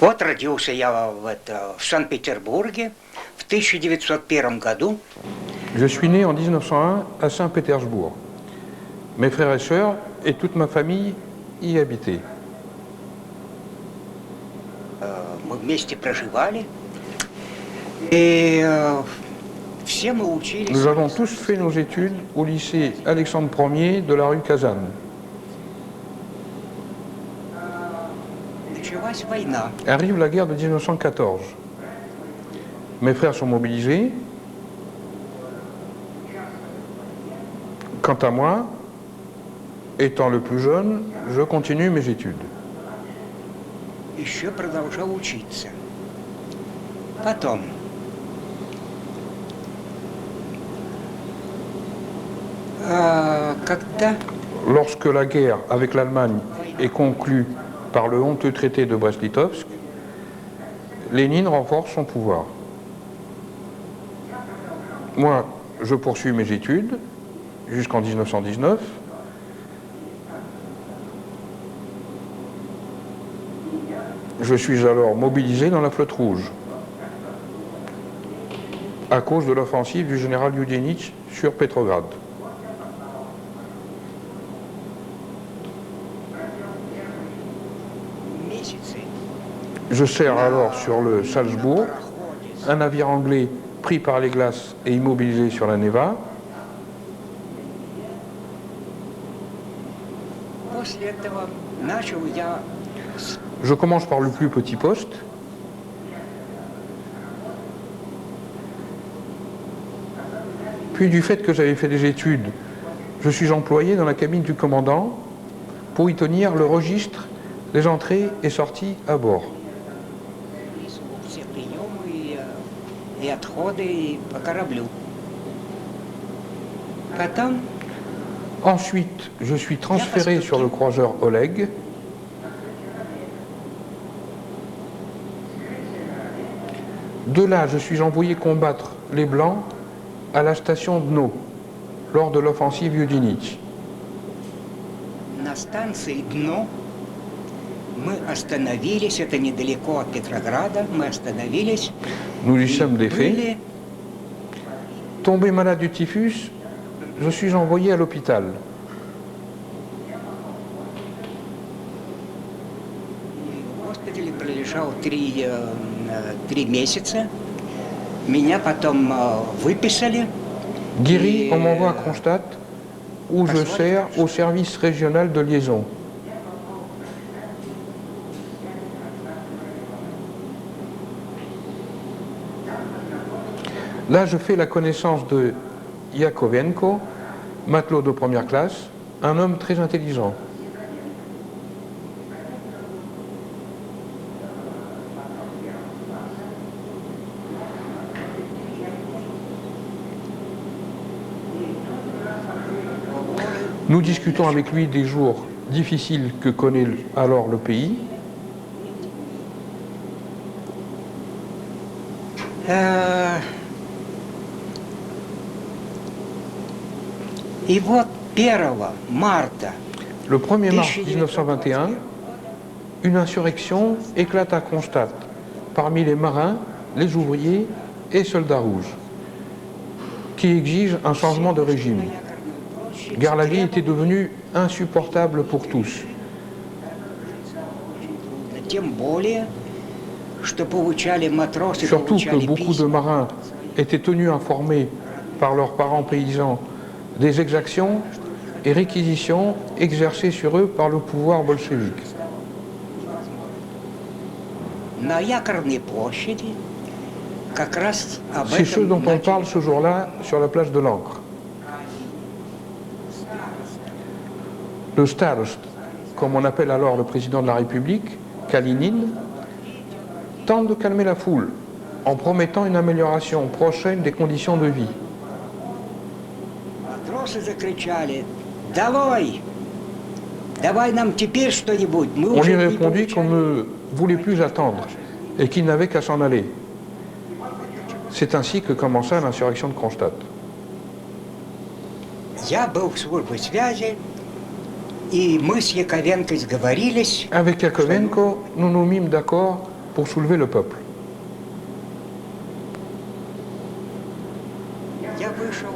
Вот родился я в Санкт-Петербурге в 1901 году. Je suis né en 1901 à Saint-Pétersbourg. Mes frères et sœurs et toute ma famille y habitaient. Мы вместе проживали. Et все мы учились. Nous avons tous fait nos études au lycée Alexandre Ier de la rue Kazan. Началась война. Arrive la guerre de 1914. Mes frères sont mobilisés. Quant à moi, étant le plus jeune, je continue mes études. Еще продолжал учиться. Потом. Когда Lorsque la guerre avec l'Allemagne est conclue par le honteux traité de Brest-Litovsk, Lénine renforce son pouvoir. Moi, je poursuis mes études jusqu'en 1919. Je suis alors mobilisé dans la flotte rouge à cause de l'offensive du général Yudenich sur Petrograd. Je sers alors sur le Salzbourg, un navire anglais pris par les glaces et immobilisé sur la Neva. Je commence par le plus petit poste. Puis du fait que j'avais fait des études, je suis employé dans la cabine du commandant pour y tenir le registre des entrées et sorties à bord. Ensuite, je suis transféré sur le croiseur Oleg. De là, je suis envoyé combattre les Blancs à la station Dno, lors de l'offensive Yudenich. На станции Дно мы остановились, это недалеко от Петрограда, мы остановились. Nous y sommes défaits. Tombé malade du typhus, je suis envoyé à l'hôpital. В госпитале пролежал 3 месяца. Меня потом выписали. Guéri, on m'envoie à Kronstadt, où je sers au service régional de liaison. Là, je fais la connaissance de Yakovenko, matelot de première classe, un homme très intelligent. Nous discutons avec lui des jours difficiles que connaît alors le pays. И вот 1 марта Le 1er mars 1921, une insurrection éclate à Kronstadt parmi les marins, les ouvriers et soldats rouges, qui exigent un changement de régime, car la vie était devenue insupportable pour tous. Surtout que beaucoup de marins étaient tenus informés par leurs parents paysans des exactions et réquisitions exercées sur eux par le pouvoir bolchevique. C'est ce dont on parle ce jour-là sur la place de l'Ancre. Le Starost, comme on appelle alors le président de la République, Kalinin, tente de calmer la foule en promettant une amélioration prochaine des conditions de vie. On lui répondit qu'on ne voulait plus attendre et qu'il n'avait qu'à s'en aller. C'est ainsi que commença l'insurrection de Kronstadt. Avec Yakovenko, nous nous mîmes d'accord pour soulever le peuple. Я вышел,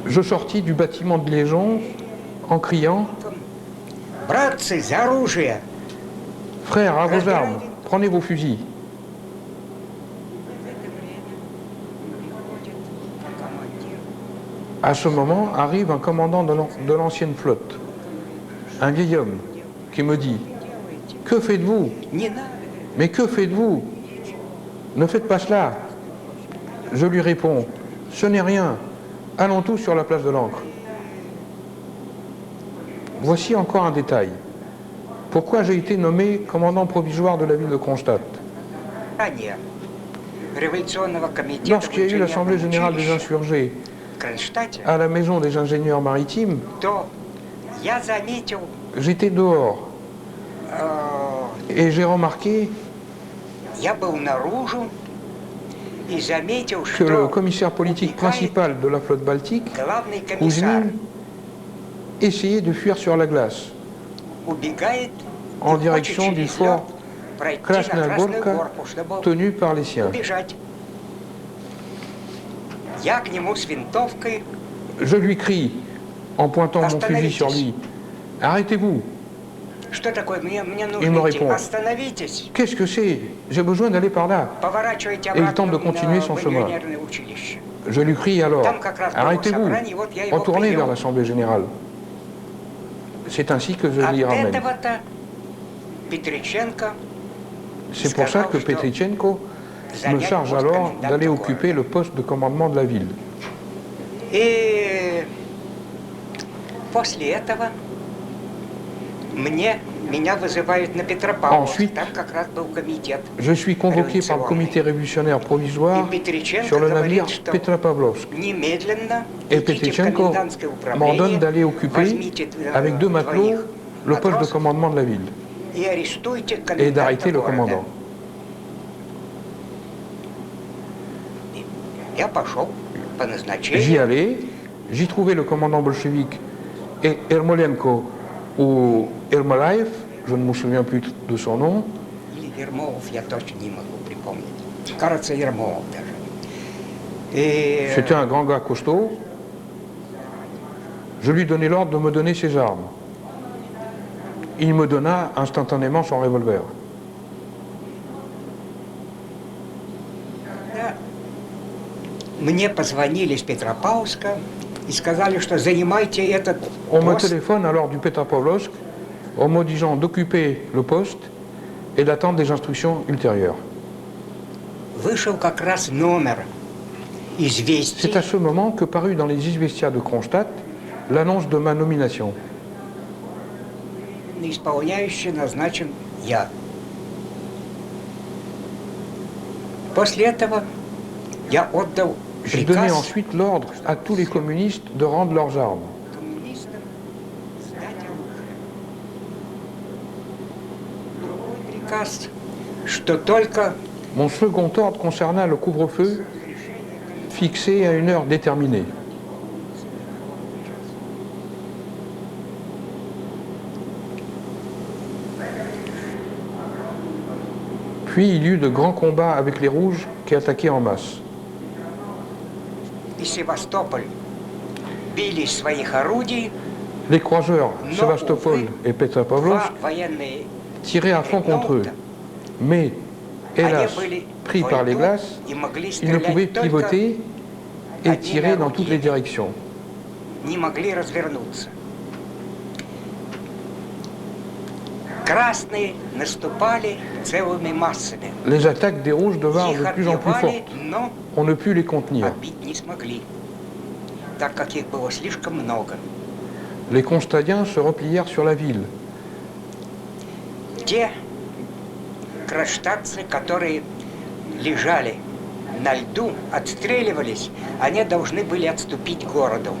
Je sortis du bâtiment de Légion en criant братцы, за оружие! « Frères, à vos armes, prenez vos fusils !» À ce moment arrive un commandant de l'ancienne flotte, un vieil homme, qui me dit « Que faites-vous? Не надо, Mais que faites-vous? Ne faites pas cela !» Je lui réponds « Ce n'est rien, allons tous sur la place de l'Ancre. » Voici encore un détail. Pourquoi j'ai été nommé commandant provisoire de la ville de Kronstadt? ранее революционного комитета Lorsqu'il y a eu l'Assemblée générale des училища insurgés в Кронштадте, à la maison des ingénieurs maritimes, то я заметил, j'étais dehors et j'ai remarqué я был наружу и заметил, que le что commissaire politique principal de la flotte baltique, главный комиссар Kouzmin, essayait de fuir sur la glace убегает en и хочет direction du через лед fort пройти на Красную Krasная Горку, чтобы tenu par les siens. убежать. Я к нему с винтовкой, Je lui crie, en pointant mon fusil sur lui, « Arrêtez-vous! что такое, мне Il me нужно идти, répond. остановитесь, Qu'est-ce que c'est? J'ai besoin d'aller par là. » поворачивайте Et il tente обратно de continuer на son chemin. инженерное училище. Je lui crie alors, Там как раз « было Arrêtez-vous! собрание, вот я его Retournez vers привел. l'Assemblée générale. » C'est ainsi que je От l'y ramène. этого-то Петриченко C'est pour ça que Petrichenko me charge alors d'aller occuper le poste de commandement de la ville. И после этого меня вызывают на Петропавловск, Ensuite, там как раз был комитет. Je suis convoqué par le comité révolutionnaire provisoire И Петриченко sur le navire говорит, что Petropavlovsk. немедленно Et идите в Petrichenko комендантское m'ordonne управление, d'aller occuper, возьмите avec deux matelots, двоих le poste de матросов commandement de la ville и арестуйте et коменданта d'arrêter le города. commandant. Я пошел по J'y назначению. allais, j'y trouvais le commandant bolchevique Ermolenko ou Ermolaev, je ne me souviens plus de son nom. Или Ермолов, я точно не могу припомнить. Кажется, Ермолов даже. И C'était un grand gars costaud. Je lui donnai l'ordre de me donner ses armes. Il me donna instantanément son revolver. да, мне позвонили из Петропавловска и сказали, что занимайте этот On me пост. téléphone alors du Petropavlovsk en me disant d'occuper le poste et d'attendre des instructions ultérieures. Вышел как раз номер C'est известий. à ce moment que parut dans les Izvestia de Kronstadt l'annonce de ma nomination. Исполняющий назначен я. После этого я отдал J'ai donné приказ ensuite l'ordre à tous les communistes de rendre leurs armes. коммунистам сдать оружие. Другой приказ, что только Mon second ordre concerna le couvre-feu fixé à une heure déterminée. Puis il y eut de grands combats avec les Rouges qui attaquaient en masse. и Севастополь били из своих орудий, Les croiseurs Sébastopol et Petropavlovsk два военные tiraient à fond contre eux. Mais, hélas, они были pris во par les льду glaces, и могли ils ne pouvaient стрелять только, pivoter et tirer dans toutes les directions. не могли развернуться. Красные наступали целыми массами. Les attaques des Rouges devinrent Их de plus en plus отбивали, fortes. но On ne put les contenir. отбить не смогли, так как их было слишком много. Les Constadiens se replièrent sur la ville. Те кронштадтцы, которые лежали на льду, отстреливались, они должны были отступить к городу.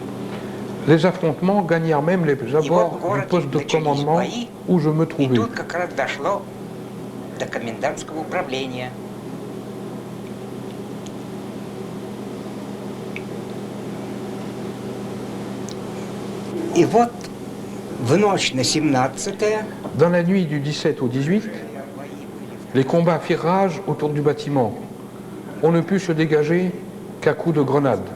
Les affrontements gagnèrent même les И вот abords в du городе poste de начались commandement бои, où je me и trouvais. тут как раз дошло до комендантского управления. И вот в ночь на 17-е Dans la nuit du 17 au 18, Les combats firent rage autour du bâtiment. On ne put se dégager qu'à coups de grenades.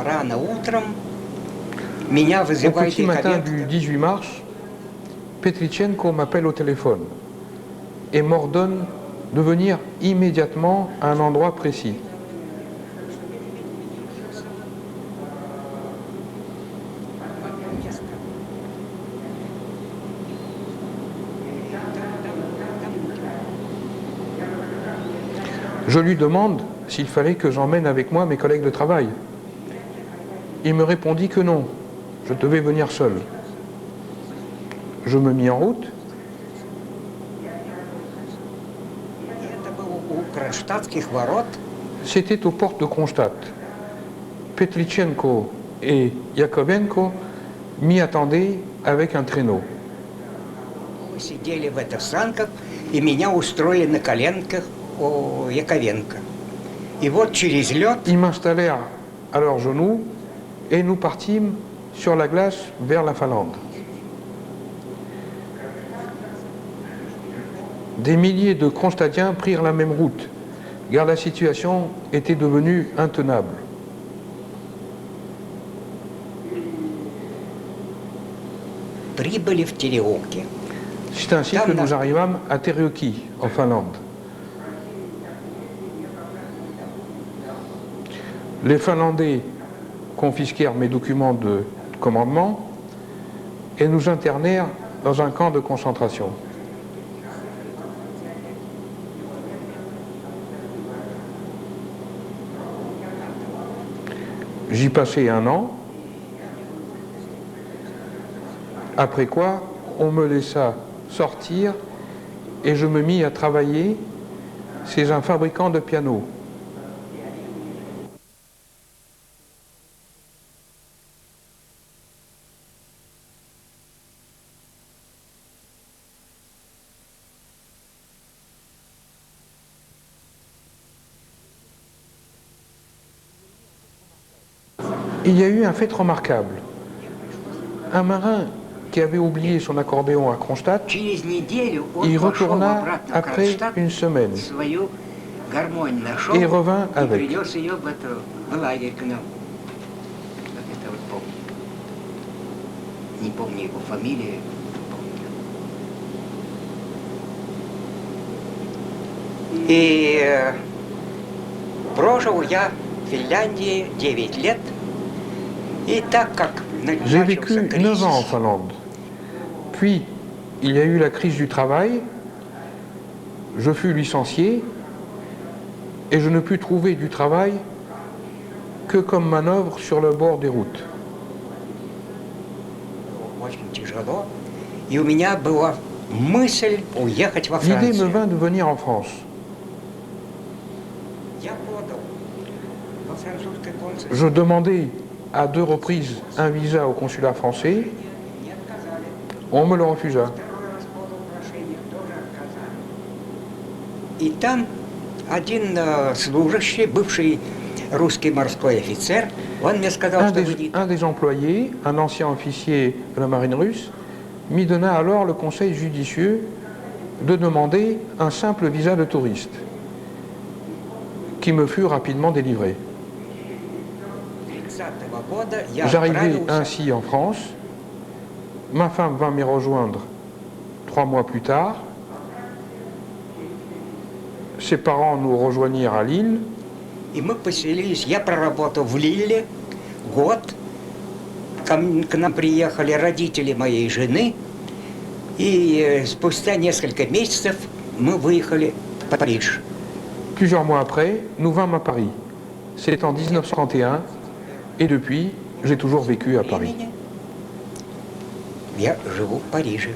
Рано утром меня Au вызывает petit matin du Яковенко. 18 mars, Petrichenko m'appelle au téléphone et m'ordonne de venir immédiatement à un endroit précis. Je lui demande s'il fallait que j'emmène avec moi mes collègues de travail. Il me répondit que non, je devais venir seul. Je me mis en route. Это было у Кронштадтских ворот. C'était aux portes de Kronstadt. Petrichenko et Yakovenko m'y attendaient avec un traîneau. Мы сидели в этих санках, и меня устроили на коленках у Яковенко. И вот через лед Ils m'installèrent à leurs genoux et nous partîmes sur la glace vers la Finlande. Des milliers de Kronstadtiens prirent la même route, car la situation était devenue intenable. прибыли в Тереоке. C'est ainsi que nous arrivâmes à Tereuki, en Finlande. Les Finlandais confisquèrent mes documents de commandement et nous internèrent dans un camp de concentration. J'y passai un an, après quoi on me laissa sortir et je me mis à travailler chez un fabricant de pianos. Il y a eu un fait remarquable. Un marin qui avait oublié son accordéon à Kronstadt Через неделю y он пошел retourna обратно в après Кронштадт, une semaine свою гармонь нашел et revint и avec. принес ее в лагерь к нам. Как это вот помню. Не помню его фамилии. И прожил я в Финляндии 9 лет. И так как J'ai начался vécu 9 ans en кризис, Finlande. Puis, il y a eu la crise du travail, je fus licencié et je ne pus trouver du travail que comme manœuvre sur le bord des routes. очень тяжело. И у меня была мысль уехать во L'idée me Францию. vint de venir en France. Я подал во французское консульство. Je demandai à 2 reprises un visa au consulat français, Не отказали. on me le refusa. Второй раз подал прошение, тоже отказали. И там один служащий, бывший русский морской офицер, он мне сказал, Un что вы не... des employés, un ancien officier de la marine russe, m'y donna alors le conseil judicieux de demander un simple visa de touriste, qui me fut rapidement délivré. 30-го года я J'arrivai отправился ainsi en France, ma femme vint m'y rejoindre 3 mois plus tard, ses parents nous rejoignirent à Lille, и мы поселились. Я проработал в Лилле год. К нам приехали родители моей жены. И спустя несколько месяцев мы выехали в Париж. plusieurs mois après, nous vînmes à Paris. C'est en 1931, et depuis, j'ai toujours vécu à Paris. Я живу в Париже.